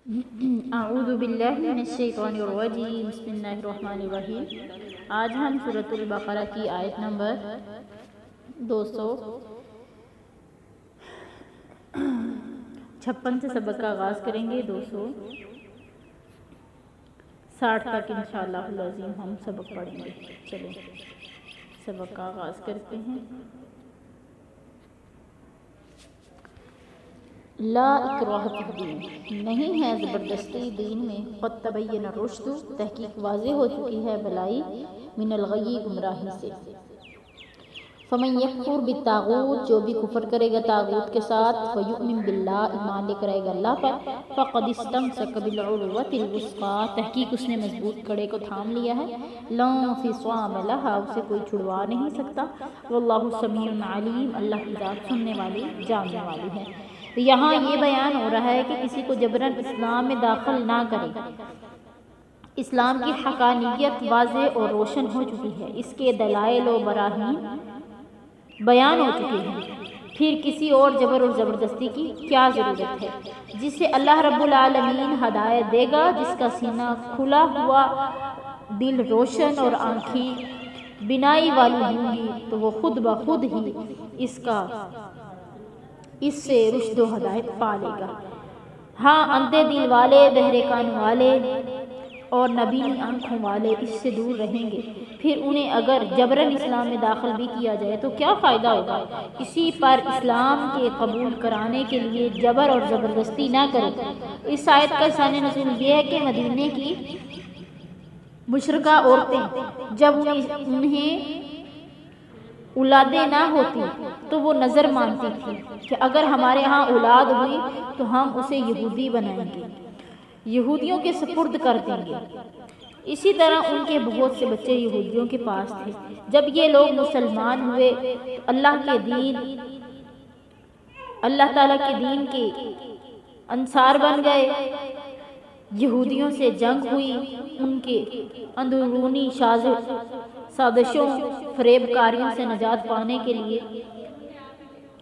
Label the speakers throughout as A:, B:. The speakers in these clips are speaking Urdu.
A: اعوذ باللہ من الشیطان الرجیم بسم اللہ الرحمن الرحیم۔ آج ہم سورۃ البقرہ کی آیت نمبر 256 سے سبق کا آغاز کریں گے۔ 260 تک انشاءاللہ العظیم ہم سبق پڑھیں گے۔ چلیں سبق کا آغاز کرتے ہیں۔ لا اکراہ فی الدین، نہیں ہے زبردستی دین میں، قد تبین الرشد، تحقیق واضح ہو چکی ہے بھلائی، من الغی گمراہی سے۔ فمن یکفر بالطاغوت، جو بھی کفر کرے گا طاغوت کے ساتھ، ویؤمن باللہ، ایمان لے کر آئے گا اللہ پر، فقد استمسک بالعروۃ الوثقی، تحقیق اس نے مضبوط کڑے کو تھام لیا ہے، لا انفصام لہا، اسے کوئی چھڑوا نہیں سکتا، واللہ سمیع علیم، اللہ کی ذات سننے والی جاننے والی ہے۔ یہاں یہ بیان ہو رہا ہے کہ کسی کو جبراً اسلام میں داخل نہ کرے۔ اسلام کی حقانیت واضح اور روشن ہو چکی ہے، اس کے دلائل و براہین بیان ہو چکے ہیں، پھر کسی اور جبر اور زبردستی کی کیا ضرورت ہے؟ جسے اللہ رب العالمین ہدایت دے گا، جس کا سینہ کھلا ہوا، دل روشن اور آنکھیں بینائی والی ہوں گی، تو وہ خود بخود ہی اس سے رشد و ہدایت پا لے گا۔ ہاں، اندھے دل والے، بہرے کان والے اور نبیلی آنکھوں والے اس سے دور رہیں گے۔ پھر انہیں اگر جبراً اسلام میں داخل بھی کیا جائے تو کیا فائدہ ہوگا؟ کسی پر اسلام کے قبول کرانے کے لیے جبر اور زبردستی نہ کرو۔ اس آیت کا شان نزول یہ ہے کہ مدینے کی مشرکہ عورتیں جب انہیں اولادیں نہ ہوتی تو وہ نظر مانتی تھی کہ اگر ہمارے ہاں اولاد ہوئی تو ہم اسے یہودی بنائیں گے، یہودیوں کے سپرد کر دیں گے۔ اسی طرح ان کے بہت سے بچے یہودیوں کے پاس تھے۔ جب یہ لوگ مسلمان ہوئے تو اللہ تعالیٰ کے دین کے انصار بن گئے۔ یہودیوں سے جنگ ہوئی، ان کے اندرونی سازشوں، فریب کاریوں سے نجات پانے کے لیے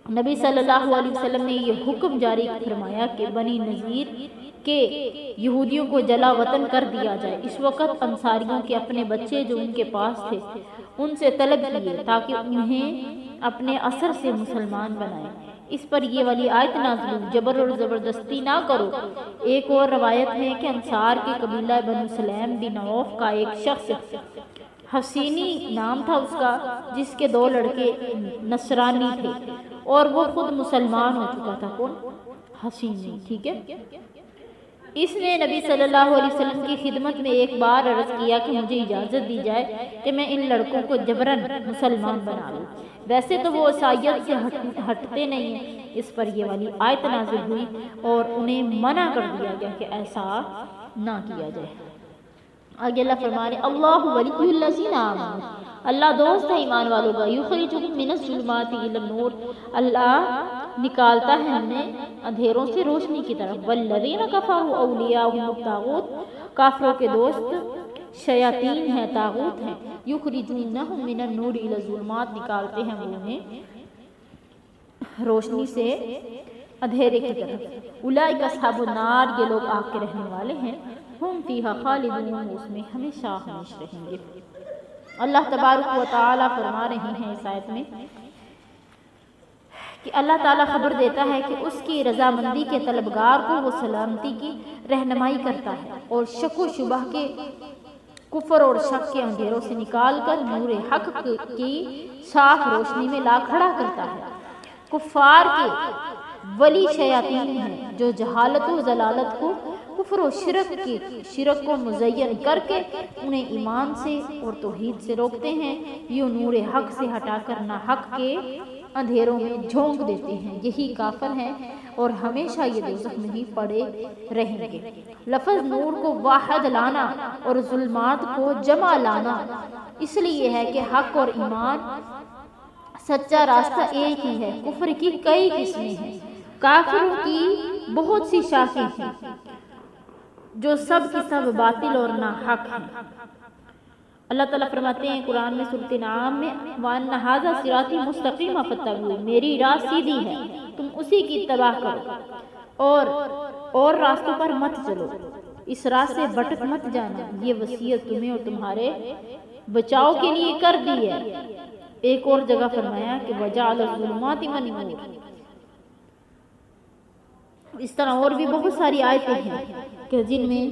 A: نبی صلی اللہ علیہ وسلم نے یہ حکم جاری فرمایا کہ بنی نذیر کے یہودیوں کو جلا وطن کر دیا جائے۔ اس وقت انصاریوں کے اپنے بچے جو ان کے پاس تھے ان سے طلب کیے تاکہ انہیں اپنے اثر سے مسلمان بنائیں۔ اس پر یہ والی آیت نازل ہوئی، جبر اور زبردستی نہ کرو۔ ایک اور روایت ہے کہ انصار کے قبیلہ بنو سلیم بن عوف کا ایک شخص، حسینی نام تھا اس کا، جس کے 2 لڑکے نصرانی تھے اور وہ خود مسلمان ہو چکا تھا۔ کون؟ حسینی، ٹھیک ہے۔ اس نے نبی صلی اللہ علیہ وسلم کی خدمت میں ایک بار عرض کیا کہ مجھے اجازت دی جائے کہ میں ان لڑکوں کو جبراً مسلمان بنا لوں، ویسے تو وہ عیسائیت سے ہٹتے نہیں ہیں۔ اس پر یہ والی آیت نازل ہوئی اور انہیں منع کر دیا گیا کہ ایسا نہ کیا جائے۔ آگے اللہ فرما رہے اللہ ولی الذین آمنوا، اللہ دوست ہے ایمان والوں کا، یخرجہم من الظلمات الی النور، اللہ نکالتا ہے ہمیں اندھیروں سے روشنی کی طرف۔ والذین کفروا اولیاءہم الطاغوت، کافروں کے دوست شیاطین ہیں، طاغوت ہیں۔ یخرجونہم من النور الی الظلمات، نکالتے ہیں وہ انہیں روشنی سے اندھیرے کی طرف۔ اولئک اصحاب النار، یہ لوگ آگ کے رہنے والے ہیں، ہم فیہا خالدون، اس میں ہمیشہ ہمیشہ رہیں گے۔ اللہ تبارک و تعالی فرما رہے ہیں اس آیت میں کہ اللہ تعالیٰ خبر دیتا ہے کہ اس کی رضامندی کے طلبگار کو وہ سلامتی کی رہنمائی کرتا ہے اور شک و شبہ کے، کفر اور شک کے اندھیروں سے نکال کر نور حق کی صاف روشنی میں لا کھڑا کرتا ہے۔ کفار کے ولی شیاطین ہیں جو جہالت و ضلالت کو، کفر و شرک کو مزین کر کے انہیں ایمان سے اور توحید سے روکتے ہیں، یوں نور حق سے ہٹا کر ناحق کے اندھیروں میں جھونک دیتے ہیں۔ یہی کافر ہیں اور ہمیشہ یہ دوزخ میں ہی پڑے رہیں گے۔ لفظ نور کو واحد لانا اور ظلمات کو جمع لانا اس لیے ہے کہ حق اور ایمان، سچا راستہ ایک ہی ہے۔ کفر کی کئی قسمیں ہیں، کافروں کی بہت سی شاخیں ہیں جو سب کی سب باطل اور ناحق ہیں۔ اللہ تعالیٰ فرماتے ہیں قرآن میں سورۃ انعام میں، وَأَنَّ هَٰذَا صِرَاطِي مُسْتَقِيمًا فَاتَّبِعُوهُ، میری راہ سیدھی ہے، تم اسی کی اتباع کرو۔ اور راستوں پر مت چلو، اس راستے بھٹک مت جانا، یہ وصیت تمہیں اور تمہارے بچاؤ کے لیے کر دی ہے۔ ایک اور جگہ فرمایا کہ وَجَعَلَ الظُّلُمَاتِ وَالنُّورَ۔ اس طرح اور بھی بہت ساری آیتیں ہیں کہ جن میں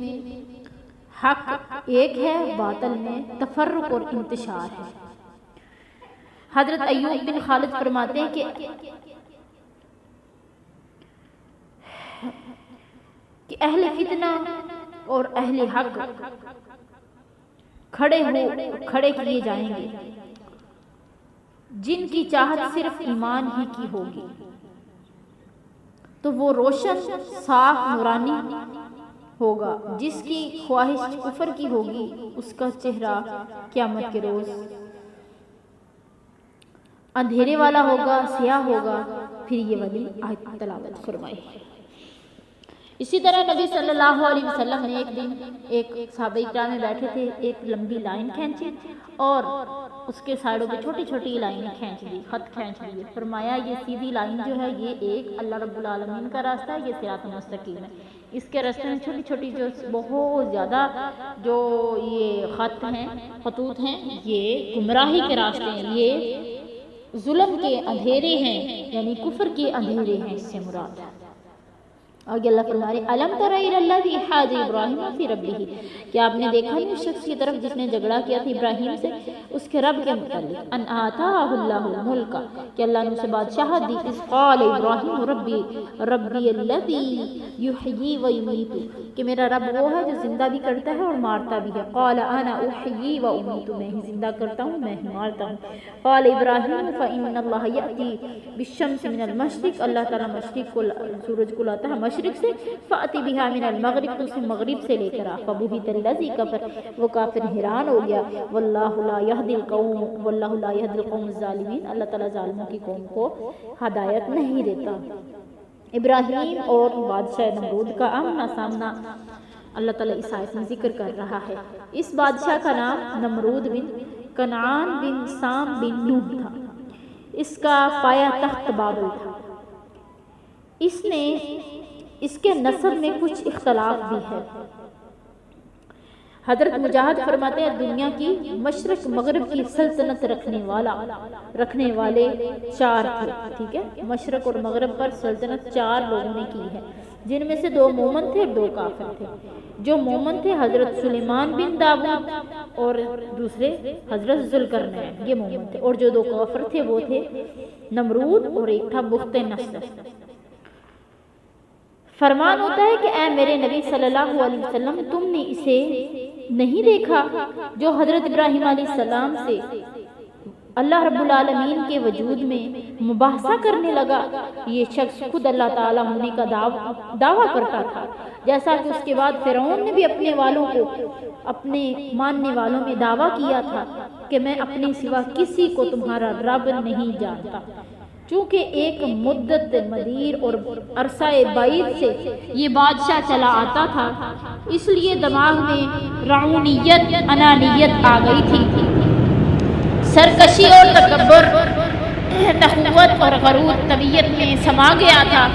A: حق ایک ہے، باطل میں تفرق اور انتشار ہے۔ حضرت ایوب بن خالد فرماتے ہیں کہ اہل فتنہ اور اہل حق کھڑے کیے جائیں گے، جن کی چاہت صرف ایمان ہی کی ہوگی تو وہ روشن صاف نورانی ہوگا، جس کی خواہش کفر کی ہوگی اس کا چہرہ قیامت کے روز اندھیرے والا ہوگا، سیاہ ہوگا۔ پھر یہ والی آیت تلاوت فرمائی۔ اسی طرح نبی صلی اللہ علیہ وسلم نے ایک دن ایک صحابہ کرام میں بیٹھے تھے، ایک لمبی لائن کھینچی اور اس کے سائڈوں پہ چھوٹی چھوٹی لائنیں کھینچ دی، خط کھینچ دیے۔ فرمایا یہ سیدھی لائن جو ہے یہ ایک اللہ رب العالمین کا راستہ ہے، یہ صراط مستقیم ہے۔ اس کے راستے میں چھوٹی چھوٹی جو بہت زیادہ جو یہ خطوط ہیں یہ گمراہی کے راستے ہیں، یہ ظلم کے اندھیرے ہیں، یعنی کفر کے اندھیرے ہیں، اس سے مراد ہے۔ آگے اللہ فرما رہے الم تر الی الذی حاج ابراہیم فی ربہ، کیا آپ نے دیکھا نہیں اس شخص کی طرف جس نے جھگڑا کیا تھا ابراہیم سے اس کے رب کے متعلق، ان آتاہ اللہ الملک، کہ اللہ نے اسے بادشاہت دی، اذ قال ابراہیم ربی الذی یحیی و یمیت، کہ میرا رب وہ ہے جو زندہ بھی کرتا ہے اور مارتا بھی ہے، قال انا احیی و امیت، میں ہی زندہ کرتا ہوں میں ہی مارتا ہوں، قال ابراہیم فان اللہ یأتی بالشمس من المشرق، اللہ تعالیٰ مشرق کو سورج کو لاتا ہے مشرق سے، فأتی بہا من المغرب، تو اسے مغرب سے لے کر آ، فبہت الذی کفر، وہ کافر حیران ہو گیا، واللہ لا یہدی القوم الظالمین، اللہ تعالیٰ ظالموں کی قوم کو ہدایت نہیں دیتا۔ ابراہیم اور بادشاہ نمرود کا آمنا سامنا اللہ تعالیٰ اس آیت میں ذکر کر رہا ہے۔ اس بادشاہ کا نام نمرود بن کنعان بن سام بن نوح تھا، اس کا پایا تخت بابل تھا۔ اس کے نسب میں کچھ اختلاف بھی ہے۔ حضرت مجاہد فرماتے ہیں دنیا کی مشرق مغرب کی سلطنت رکھنے والے 4 تھے، ٹھیک ہے، مشرق اور مغرب پر سلطنت 4 لوگوں نے کی ہے، جن میں سے 2 مومن تھے اور 2 کافر تھے۔ جو مومن تھے حضرت سلیمان بن داؤد اور دوسرے حضرت ذوالقرنین، یہ مومن تھے، اور جو 2 کافر تھے وہ تھے نمرود اور ایک تھا بخت نصر۔ فرمان ہوتا ہے کہ اے میرے نبی صلی اللہ علیہ وسلم، تم نے اسے نہیں دیکھا جو حضرت ابراہیم علیہ السلام سے اللہ رب العالمین کے وجود میں مباحثہ کرنے لگا؟ یہ شخص خود اللہ تعالیٰ ہونے کا دعویٰ کرتا تھا، جیسا کہ اس کے بعد فرعون نے بھی اپنے ماننے والوں میں دعویٰ کیا تھا کہ میں اپنے سوا کسی کو تمہارا رب نہیں جانتا۔ چونکہ ایک مدت مدیر اور عرصہ بعید سے یہ بادشاہ چلا آتا تھا، اس لیے دماغ میں رعونیت، انانیت آ گئی تھی، سرکشی اور تکبر، نخوت اور غرور طبیعت میں سما گیا تھا۔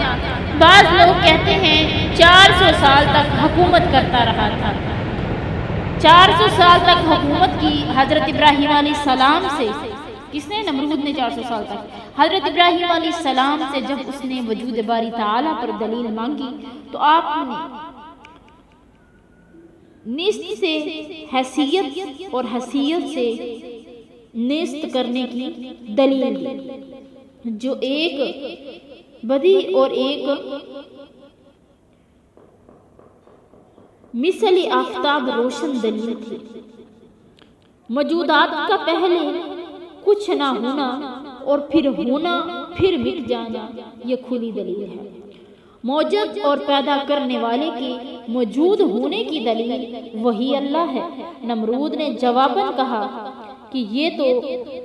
A: بعض لوگ کہتے ہیں 400 سال تک حکومت کرتا رہا تھا۔ 400 سال تک حکومت کی حضرت ابراہیم علیہ السلام سے، کس نے؟ نمرود نے 400 سال تک حضرت ابراہیم علیہ السلام سے جب اس نے وجود باری تعالیٰ پر دلیل مانگی تو آپ نے نیست سے حیثیت اور حیثیت سے نیست کرنے کی دلیل دی، جو ایک بدی اور ایک مثل آفتاب روشن دلیل تھی۔ موجودات کا پہلے کچھ نہ ہونا اور پھر ہونا، پھر مٹ جانا، یہ کھلی دلیل ہے۔ موجود اور پیدا کرنے والے کے موجود ہونے کی دلیل وہی اللہ ہے۔ نمرود نے جواباً کہا کہ یہ تو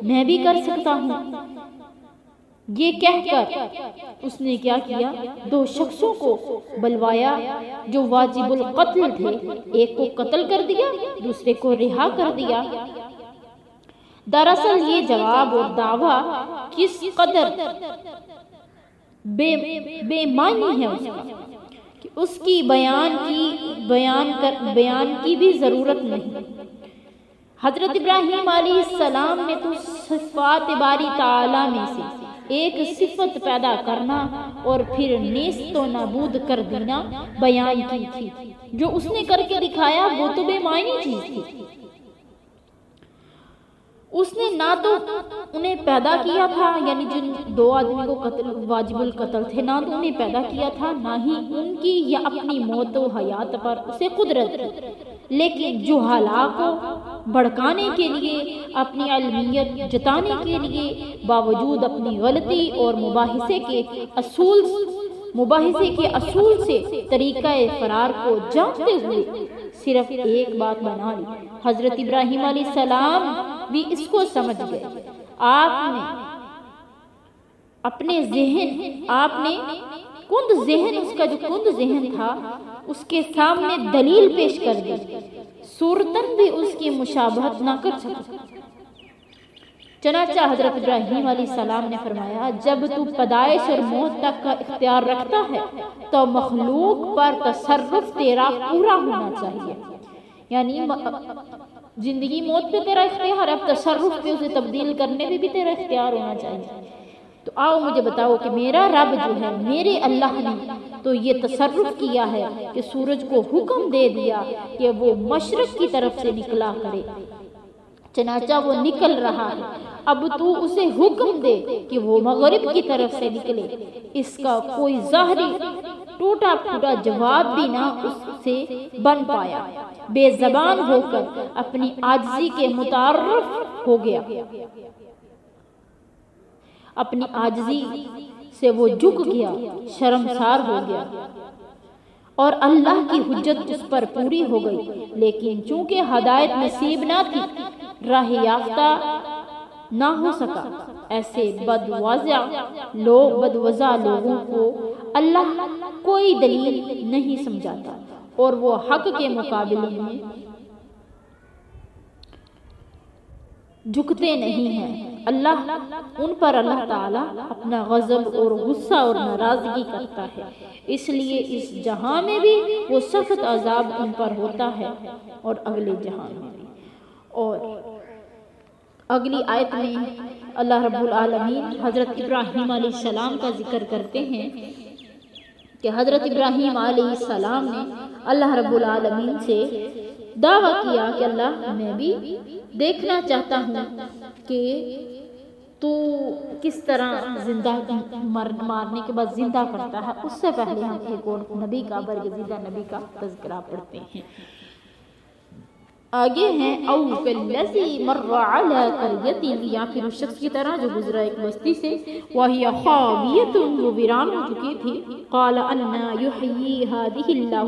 A: میں بھی کر سکتا ہوں۔ یہ کہہ کر اس نے کیا کیا؟ 2 شخصوں کو بلوایا جو واجب القتل تھے، ایک کو قتل کر دیا، دوسرے کو رہا کر دیا۔ دراصل یہ جواب اور دعویٰ کس قدر بے معنی ہے اس کا، کہ اس کی بیان کی بھی ضرورت نہیں۔ حضرت ابراہیم علیہ السلام نے تو صفات باری تعالیٰ میں سے ایک صفت پیدا کرنا اور پھر نیست و نابود کر دینا بیان کی تھی۔ جو اس نے کر کے دکھایا وہ تو بے معنی چیز تھی۔ اس نے نہ تو انہیں پیدا کیا تھا، یعنی جن دو آدمی کو قتل واجب القتل تھے، نہ تو انہیں پیدا کیا تھا، نہ ہی ان کی یا اپنی موت و حیات پر اسے قدرت تھی، لیکن جہالا کو بھڑکانے کے لیے، اپنی علمیت جتانے کے لیے، باوجود اپنی غلطی اور مباحثے کے اصول سے طریقہ فرار کو جانتے ہوئے صرف ایک بات بنا لی۔ حضرت ابراہیم علیہ السلام بھی اس کو سمجھ گئے۔ آپ نے کند ذہن، اس کا جو کند ذہن تھا، اس کے سامنے دلیل پیش کر دی، صورتاً بھی اس کی مشابہت نہ کر سکا۔ چنانچہ حضرت ابراہیم علیہ السلام نے فرمایا، جب تو پیدائش اور موت تک کا اختیار رکھتا ہے تو مخلوق پر تصرف تیرا پورا ہونا چاہیے، یعنی زندگی موت پہ تیرا اختیار ہے، اب تصرف پہ اسے تبدیل کرنے پہ بھی تیرا اختیار ہونا چاہیے۔ تو آؤ مجھے بتاؤ کہ میرا رب جو ہے، میرے اللہ نے تو یہ تصرف کیا ہے کہ سورج کو حکم دے دیا کہ وہ مشرق کی طرف سے نکلا کرے، چنانچہ وہ نکل رہا ہے۔ اب تو اسے حکم دے کہ وہ مغرب کی طرف سے نکلے۔ اس کا کوئی ظاہری ٹوٹا پھوٹا جواب بھی نہ اس سے بن پایا، بے زبان ہو کر اپنی عاجزی کے متعارف ہو گیا، اپنی عاجزی سے وہ جھک گیا، شرمسار ہو گیا، اور اللہ کی حجت اس پر پوری ہو گئی۔ لیکن چونکہ ہدایت نصیب نہ تھی، راہ یافتہ نہ ہو سکا، ایسے بدوضع لوگوں کو اللہ کوئی دلیل نہیں سمجھاتا، اور وہ حق کے مقابلے میں جھکتے نہیں ہیں۔ ان پر اللہ تعالیٰ اپنا غضب اور غصہ اور ناراضگی کرتا ہے، اس لیے اس جہاں میں بھی وہ سخت عذاب ان پر ہوتا ہے اور اگلے جہاں میں بھی۔ اور اگلی آیت میں اللہ رب العالمین حضرت ابراہیم علیہ السلام کا ذکر کرتے ہیں کہ حضرت ابراہیم علیہ السلام نے اللہ رب العالمین سے دعویٰ کیا کہ اللہ، میں بھی دیکھنا چاہتا ہوں کہ تو کس طرح زندہ مارنے کے بعد زندہ کرتا ہے۔ اس سے پہلے ہم ایک اور نبی کا، برگزیدہ نبی کا تذکرہ پڑھتے ہیں۔ آگے ہیں او کالذی مر علی قریۃ، یا پھر اس شخص کی طرح جو گزرا ایک بستی سے، وہی خاویۃ، وہ ویران ہو چکی تھی، قال انا یحیی ہذہ اللہ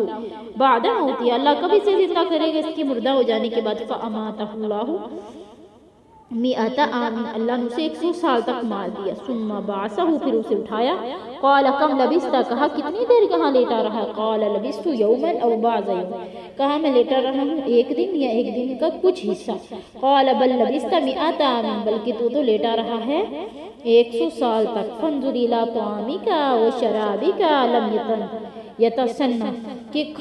A: بعد موتہا، اللہ کبھی سے زندہ کرے گا اس کے مردہ ہو جانے کے بعد، فاماتہ اللہ مئۃ عام، اللہ نے اسے 100 سال تک مار دیا، ثم بعثہ، پھر اسے اٹھایا، قال کم لبثت، کہا کتنی دیر کہاں لیٹا رہا، قال لبثت یوما او بعض یوم، کہا میں لیٹا رہا ہوں ایک دن یا ایک دن کا کچھ حصہ، قال بل لبثت مئۃ عام، بلکہ تو لیٹا رہا ہے 100 سال تک، فانظر الی طعامک وشرابک لم یتسنہ، کہ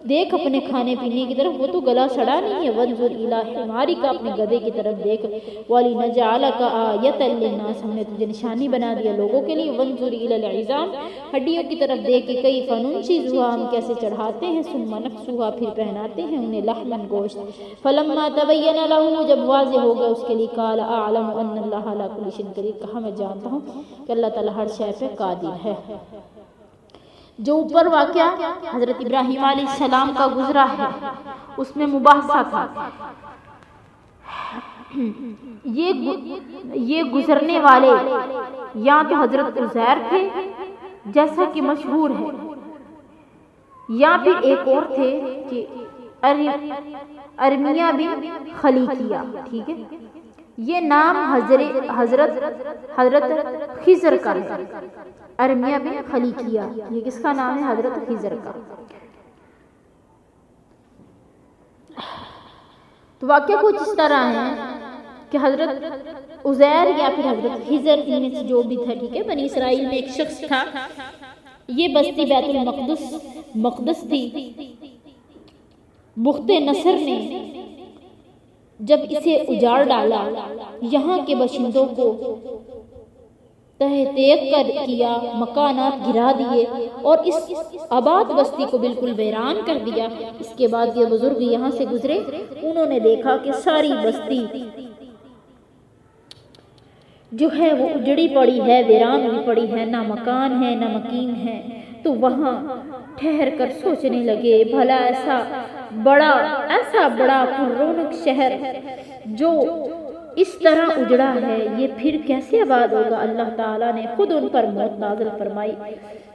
A: دیکھ اپنے کھانے پینے کی طرف، وہ تو گلا سڑا نہیں ہے، وانظر الی حمارک، اپنے گدھے کی طرف دیکھ، ولنجعلک آیۃ للناس، ہم نے تجھے نشانی بنا دیا لوگوں کے لیے، وانظر الی العظام، ہڈیوں کی طرف دیکھ کہ کیف ننشزھا، ہم کیسے چڑھاتے ہیں، ثم نکسوھا، پھر پہناتے ہیں انہیں لحما گوشت، فلما تبین لہ، جب واضح ہو گیا اس کے لیے، قال اعلم ان اللہ علی کل شیء قدیر، کہا میں جانتا ہوں کہ اللہ تعالیٰ ہر شے پہ قادر ہے۔ جو اوپر واقعہ حضرت ابراہیم علیہ السلام کا گزرا ہے، اس میں مباحثہ تھا، یہ گزرنے والے یا تو حضرت عزیر تھے جیسا کہ مشہور ہے، یا پھر ایک اور تھے کہ ارمیہ بن خلیقیہ، ٹھیک ہے، یہ نام حضرت خضر کا ہے، ارمیہ بن خلیقیہ، یہ کس کا نام ہے؟ حضرت خضر کا۔ تو واقعہ کچھ اس طرح ہے کہ حضرت عزیر یا پھر حضرت خضر، ان میں سے جو بھی تھا، ٹھیک ہے، بنی اسرائیل میں ایک شخص تھا یہ بستی بیت المقدس تھی۔ بخت نصر نے جب اسے اجاڑ ڈالا، یہاں کے باشندوں کو تہہ کر کیا، مکانات گرا دیے اور اس آباد بستی کو بالکل ویران کر دیا۔ اس کے بعد یہ بزرگ یہاں سے گزرے، انہوں نے دیکھا کہ ساری بستی جو ہے وہ اجڑی پڑی ہے، ویران ہوئی پڑی ہے، نہ مکان ہے نہ مکین ہے۔ تو وہاں ٹھہر کر سوچنے لگے، بھلا ایسا بڑا پررونق شہر جو اس طرح اجڑا ہے، یہ پھر کیسے آباد ہوگا؟ اللہ تعالیٰ نے خود ان پر موت نازل فرمائی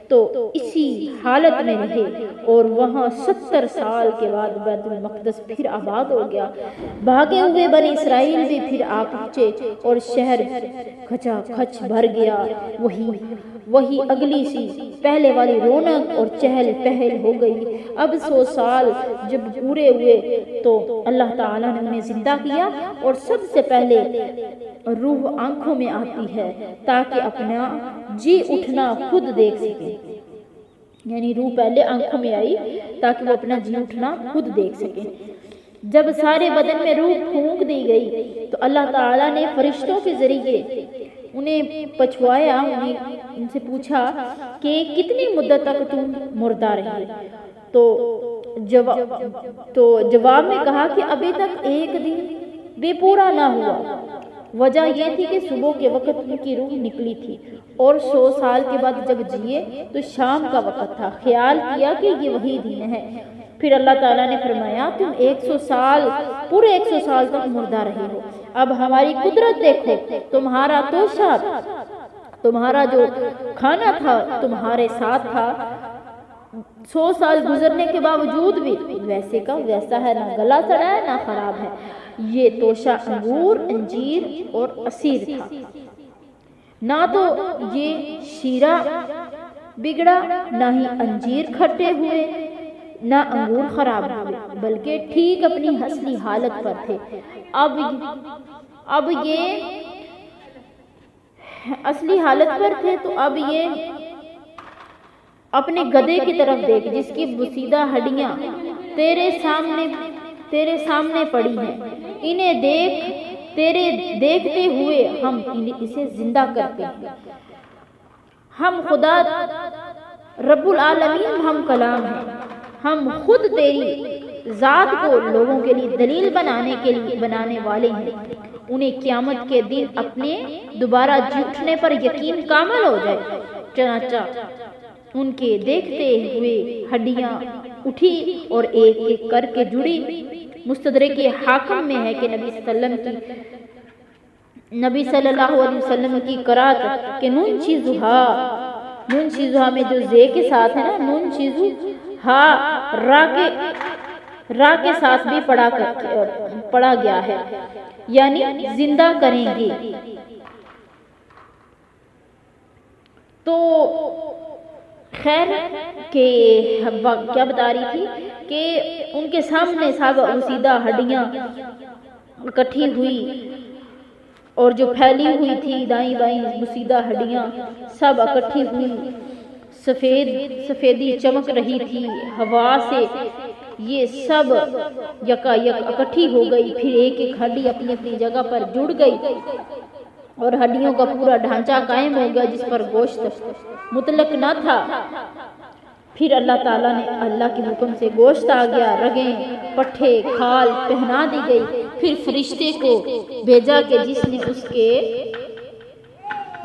A: تو اسی حالت میں رہے، اور وہاں 70 سال کے بعد بیت المقدس پھر آباد ہو گیا۔ بھاگے ہوئے بنی اسرائیل بھی پھر آ پہنچے اور شہر کھچا کھچ بھر گیا۔ وہی اگلی سی پہلے والی رونق اور چہل پہل ہو گئی۔ اب 100 سال جب پورے ہوئے تو اللہ تعالیٰ نے انہیں زندہ کیا، اور سب سے پہلے روح آنکھوں میں آتی ہے تاکہ اپنا جی اٹھنا خود دیکھ سکے۔ یعنی روح پہلے آنکھوں میں آئی تاکہ وہ اپنا جی اٹھنا خود دیکھ سکے۔ جب سارے بدن میں روح پھونک دی گئی تو اللہ تعالیٰ نے فرشتوں کے ذریعے انہیں پچھوایا، ان سے پوچھا کہ کتنی مدت تک تم مردہ رہے؟ تو جواب میں کہا کہ ابھی تک ایک دن بھی پورا نہ ہوا۔ وجہ یہ تھی کہ صبح کے وقت ان کی روح نکلی تھی، اور 100 سال کے بعد جب جیے تو شام کا وقت تھا۔ خیال کیا کہ یہ وہی دن ہے۔ پھر اللہ تعالیٰ نے فرمایا، تم 100 سال پورے 100 سال تک مردہ رہے ہو، اب ہماری قدرت دیکھو، تمہارا توشہ، تمہارا جو کھانا تھا تمہارے ساتھ تھا، 100 سال گزرنے کے باوجود بھی ویسے کا ویسا ہے، نہ گلا سڑا ہے نہ خراب ہے۔ یہ توشہ انگور، انجیر اور عصیر تھا، نہ تو یہ شیرہ بگڑا، نہ ہی انجیر کھٹے ہوئے، نہ انگور خراب ہوئے، بلکہ ٹھیک اپنی اصلی حالت پر تھے۔ اب یہ اصلی حالت پر تھے تو اب یہ اپنے گدھے کی طرف دیکھ جس کی بسیدہ ہڈیاں تیرے سامنے پڑی ہیں، انہیں دیکھتے ہوئے ہم اسے زندہ کرتے ہیں۔ ہم خدا رب العالمین، ہم کلام ہیں، ہم خود تیری ذات کو لوگوں کے لیے دلیل بنانے والے ہیں، انہیں قیامت کے دن اپنے دوبارہ جی اٹھنے پر یقین کامل ہو جائے۔ چنانچہ ان کے دیکھتے ہوئے ہڈیاں اٹھی اور ایک ایک کر کے جڑی۔ مستدرک حاکم میں ہے کہ نبی صلی اللہ علیہ وسلم کی قرات کہ نون چیزوہا میں جو زے کے ساتھ ہے نا، نون چیزو ہا را کے ساتھ بھی پڑھا گیا ہے، یعنی زندہ کریں گے۔ تو خیر کہ کیا بتا رہی تھی کہ ان کے سامنے سب بسیدہ ہڈیاں اکٹھی ہوئی، اور جو پھیلی ہوئی تھی دائیں بائیں بسیدہ ہڈیاں سب اکٹھی ہوئی، سفیدی چمک رہی تھی ہوا سے، یہ سب یکا یک اکٹھی ہو گئی۔ پھر ایک ایک ہڈی اپنی اپنی جگہ پر جڑ گئی اور ہڈیوں کا پورا ڈھانچہ قائم ہو گیا جس پر گوشت مطلق نہ تھا۔ پھر اللہ تعالیٰ نے اللہ کے حکم سے گوشت آ گیا، رگیں، پٹھے، کھال پہنا دی گئی۔ پھر فرشتے کو بھیجا کہ جس نے اس کے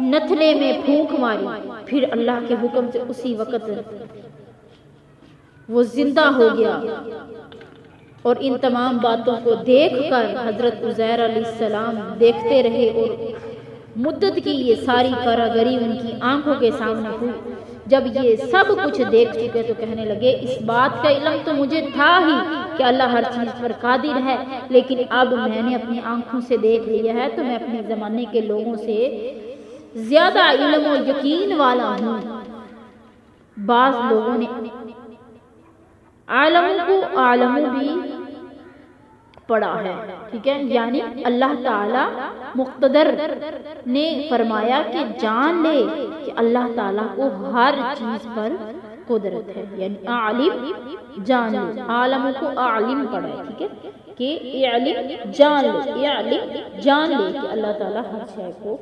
A: نتھنے میں پھونک ماری، پھر اللہ کے حکم سے اسی وقت وہ زندہ ہو گیا۔ اور ان تمام باتوں کو دیکھ کر حضرت عزیر علیہ السلام دیکھتے رہے، اور مدت کی یہ ساری کاراگری ان کی آنکھوں کے سامنے ہوئی۔ جب یہ سب کچھ دیکھ چکے تو کہنے لگے، اس بات کا علم تو مجھے تھا ہی کہ اللہ ہر چیز پر قادر ہے، لیکن اب میں نے اپنی آنکھوں سے دیکھ لیا ہے تو میں اپنے زمانے کے لوگوں سے زیادہ علم و یقین والا ہوں۔ بعض لوگوں نے عالموں کو عالموں بھی پڑا ہے، ٹھیک ہے، یعنی اللہ تعالی مقتدر نے فرمایا کہ جان لے کہ اللہ تعالیٰ کو ہر چیز پر قدرت ہے، یعنی عالم جان لے، عالم کو عالم پڑھا ہے، ٹھیک ہے، کہ علم جان لے، علم جان لے کہ اللہ تعالیٰ ہر شے کو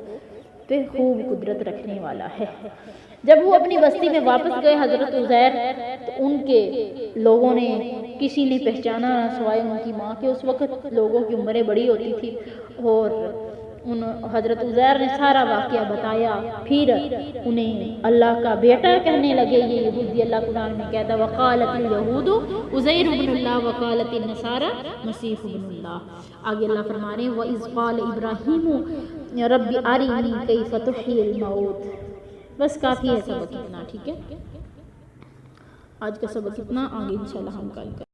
A: پہ خوب قدرت رکھنے والا ہے۔ جب وہ اپنی بستی میں واپس گئے حضرت عزیر، تو ان کے لوگوں نے کسی نے پہچانا نہ سوائے ان کی ماں کے۔ اس وقت لوگوں کی عمریں بڑی ہوتی تھی اور حضرت عزیر نے سارا واقعہ بتایا، پھر انہیں اللہ کا بیٹا کہنے لگے یہ یہودی۔ اللہ قرآن میں کہتا ہے وقالت الیہود عزیر ابن اللہ وقالت النصارى مسیح ابن اللہ۔ آگے اللہ فرما رہے ہیں وَإِذْ قَالَ إِبْرَاهِيمُ رَبِّ أَرِنِي كَيْفَ تُحْيِي الْمَوْتَ۔ بس کافی ہے سبق اتنا، ٹھیک ہے، آج کا سبق اتنا، آگے انشاءاللہ ہم کل